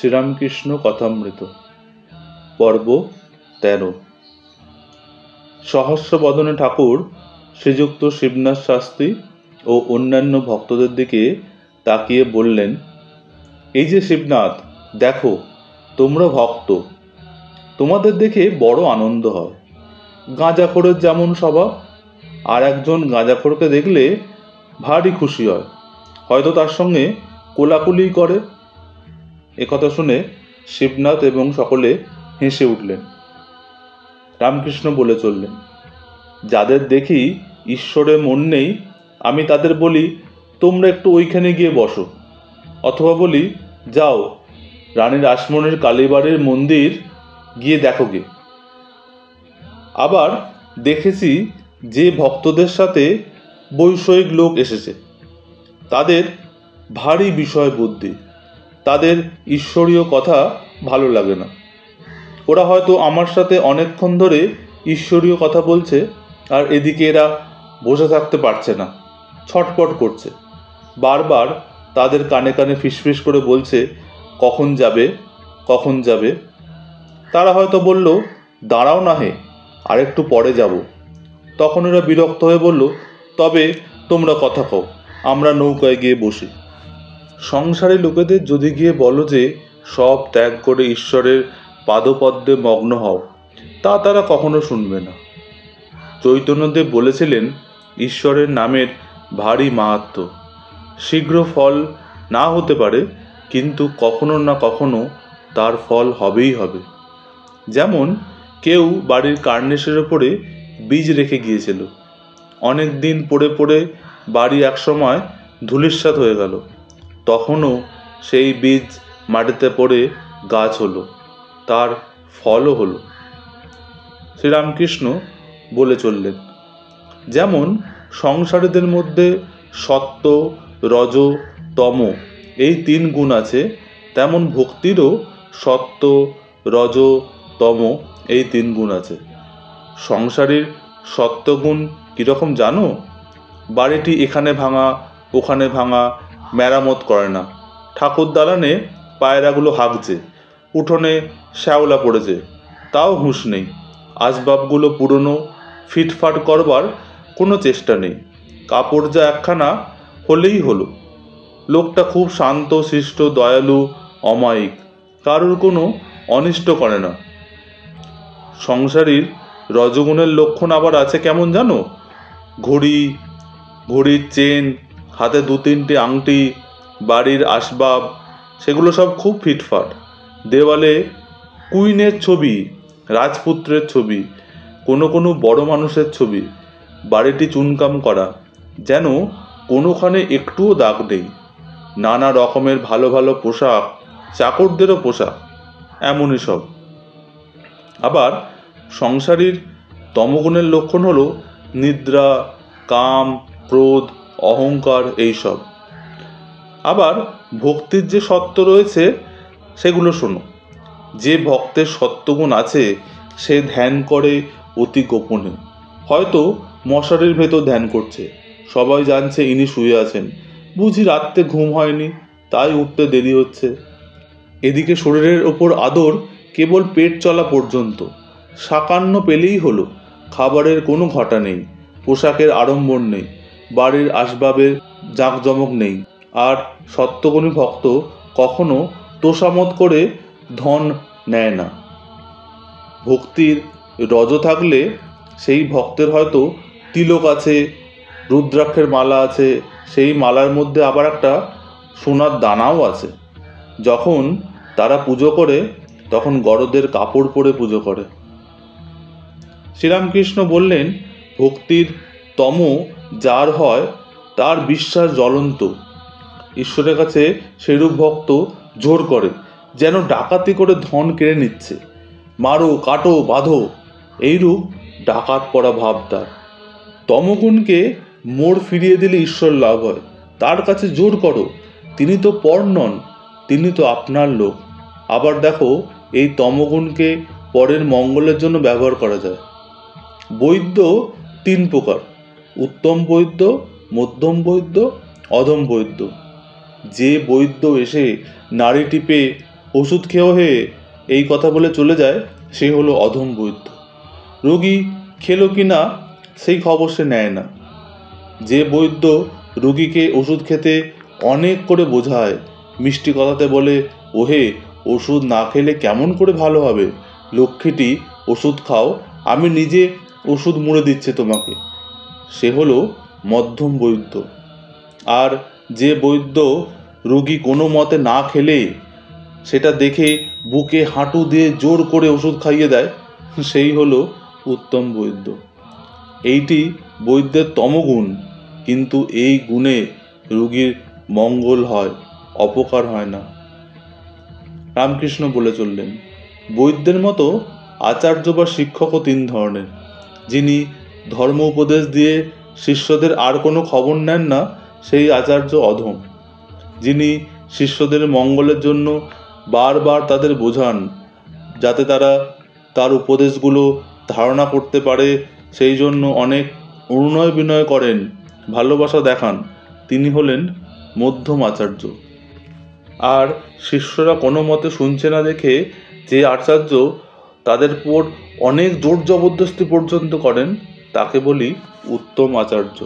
শ্রীরামকৃষ্ণ কথামৃত পর্ব ১৩। সহস্রবদনে ঠাকুর শ্রীযুক্ত শিবনাথ শাস্ত্রী ও অন্যান্য ভক্তদের দিকে তাকিয়ে বললেন, এই যে শিবনাথ, দেখো তোমরা ভক্ত, তোমাদের দেখে বড় আনন্দ হয়। গাঁজাখোরের যেমন স্বভাব, আর একজন গাঁজাখোরকে দেখলে ভারী খুশি হয়, হয়তো তার সঙ্গে কোলাকুলি করে। একথা শুনে শিবনাথ এবং সকলে হেসে উঠলেন। রামকৃষ্ণ বলে চললেন, যাদের দেখি ঈশ্বরে মন নেই, আমি তাদের বলি তোমরা একটু ওইখানে গিয়ে বসো, অথবা বলি যাও রানী রাসমণির কালীবাড়ির মন্দির গিয়ে দেখো গে। আবার দেখেছি যে ভক্তদের সাথে বৈষয়িক লোক এসেছে, তাদের ভারী বিষয় বুদ্ধি, তাদের ঈশ্বরীয় কথা ভালো লাগে না। ওরা হয়তো আমার সাথে অনেকক্ষণ ধরে ঈশ্বরীয় কথা বলছে, আর এদিকে এরা বসে থাকতে পারছে না, ছটপট করছে, বারবার তাদের কানে কানে ফিসফিস করে বলছে কখন যাবে কখন যাবে। তারা হয়তো বলল দাঁড়াও না হে, আর একটু পরে যাব। তখন এরা বিরক্ত হয়ে বলল, তবে তোমরা কথা কও, আমরা নৌকায় গিয়ে বসি। সংসারী লোকেদের যদি গিয়ে বলো যে সব ত্যাগ করে ঈশ্বরের পাদপদ্মে মগ্ন হও, তা তারা কখনো শুনবে না। চৈতন্যদেব বলেছিলেন, ঈশ্বরের নামের ভারী মাহাত্ম্য, শীঘ্র ফল না হতে পারে, কিন্তু কখনো না কখনো তার ফল হবেই হবে। যেমন কেউ বাড়ির কার্নিশের ওপরে বীজ রেখে গিয়েছিল, অনেক দিন পড়ে পড়ে বাড়ি একসময় ধূলিসাৎ হয়ে গেল, তখনও সেই বীজ মাটিতে পড়ে গাছ হলো, তার ফলও হলো। শ্রীরামকৃষ্ণ বলে চললেন, যেমন সংসারীদের মধ্যে সত্য, রজ, তম এই 3 গুণ আছে, তেমন ভক্তিরও সত্য, রজ, তম এই 3 গুণ আছে। সংসারীর সত্যগুণ কীরকম জানো? বাড়িটি এখানে ভাঙা ওখানে ভাঙা, মেরামত করে না, ঠাকুর দালানে পায়রাগুলো হাঁকছে, উঠোনে শ্যাওলা পড়েছে, তাও হুঁশ নেই, আসবাবগুলো পুরনো, ফিটফাট করবার কোনো চেষ্টা নেই, কাপড় যা একখানা হলেই হলো। লোকটা খুব শান্ত শিষ্ট, দয়ালু, অমায়িক, কারুর কোনো অনিষ্ট করে না। সংসারীর রজগুণের লক্ষণ আবার আছে কেমন জানো? ঘড়ির চেন, হাতে 2-3টে আংটি, বাড়ির আসবাব, সেগুলো সব খুব ফিটফাট, দেওয়ালে কুইনের ছবি, রাজপুত্রের ছবি, কোনো বড় মানুষের ছবি, বাড়িটি চুনকাম করা, যেন কোনোখানে একটুও দাগ নেই, নানা রকমের ভালো ভালো পোশাক, চাকরদেরও পোশাক, এমনই সব। আবার সংসারীর তমগুণের লক্ষণ হলো নিদ্রা, কাম, ক্রোধ, অহংকার, এইসব। আবার ভক্তির যে সত্য রয়েছে সেগুলো শোনো। যে ভক্তের সত্যগুণ আছে সে ধ্যান করে অতি গোপনে, হয়তো মশারির ভেতর ধ্যান করছে, সবাই জানছে ইনি শুয়ে আছেন, বুঝি রাত্রে ঘুম হয়নি তাই উঠতে দেরি হচ্ছে। এদিকে শরীরের ওপর আদর কেবল পেট চলা পর্যন্ত, সাকান্ন পেলেই হলো, খাবারের কোনো ঘটা নেই, পোশাকের আড়ম্বর নেই, বাড়ির আসবাবের জাঁকজমক নেই। আর সত্যগুণী ভক্ত কখনো তোষামত করে ধন নেয় না। ভক্তির রজ থাকলে সেই ভক্তের হয়তো তিলক আছে, রুদ্রাক্ষের মালা আছে, সেই মালার মধ্যে আবার একটা সোনার দানাও আছে। যখন তারা পুজো করে তখন গরদের কাপড় পরে পুজো করে। শ্রীরামকৃষ্ণ বললেন, ভক্তির তম যার হয় তার বিশ্বাস জ্বলন্ত, ঈশ্বরের কাছে সেরূপ ভক্ত জোর করে, যেন ডাকাতি করে ধন কেড়ে নিচ্ছে, মারো কাটো বাঁধো, এইরূপ ডাকাত পড়া ভাব তার। তমগুণকে মোড় ফিরিয়ে দিলে ঈশ্বর লাভ হয়, তার কাছে জোর করো, তিনি তো পর নন, তিনি তো আপনার লোক। আবার দেখো, এই তমগুণকে পরের মঙ্গলের জন্য ব্যবহার করা যায়। বৈদ্য 3 প্রকার, উত্তম বৈদ্য, মধ্যম বৈদ্য, অধম বৈদ্য। যে বৈদ্য এসে নাড়ি টিপে ওষুধ খেয়েও হে এই কথা বলে চলে যায়, সে হলো অধম বৈদ্য। রোগী খেলো কি না সেই খবর সে নেয় না। যে বৈদ্য রোগীকে ওষুধ খেতে অনেক করে বোঝায়, মিষ্টি কথাতে বলে, ওহে ওষুধ না খেলে কেমন করে ভালো হবে, লক্ষ্মীটি ওষুধ খাও, আমি নিজে ওষুধ মুড়ে দিচ্ছে তোমাকে, সে হলো মধ্যম বৈদ্য। আর যে বৈদ্য রোগী কোনো মতে না খেলে সেটা দেখে বুকে হাঁটু দিয়ে জোর করে ওষুধ খাইয়ে দেয়, সেই হলো উত্তম বৈদ্য। এইটি বৈদ্যের তমগুণ, কিন্তু এই গুণে রোগীর মঙ্গল হয়, অপকার হয় না। রামকৃষ্ণ বলে চললেন, বৈদ্যের মতো আচার্য বা শিক্ষকও তিন ধরনের। যিনি ধর্ম উপদেশ দিয়ে শিষ্যদের আর কোনো খবর নেন না, সেই আচার্য অধম। যিনি শিষ্যদের মঙ্গলের জন্য বারবার তাদের বোঝান, যাতে তারা তার উপদেশগুলো ধারণা করতে পারে, সেই জন্য অনেক অনুনয় বিনয় করেন, ভালোবাসা দেখান, তিনি হলেন মধ্যম আচার্য। আর শিষ্যরা কোনো মতে শুনছে না দেখে যে আচার্য তাদের উপর অনেক জোর জবরদস্তি পর্যন্ত করেন, তাকে বলি উত্তম আচার্য।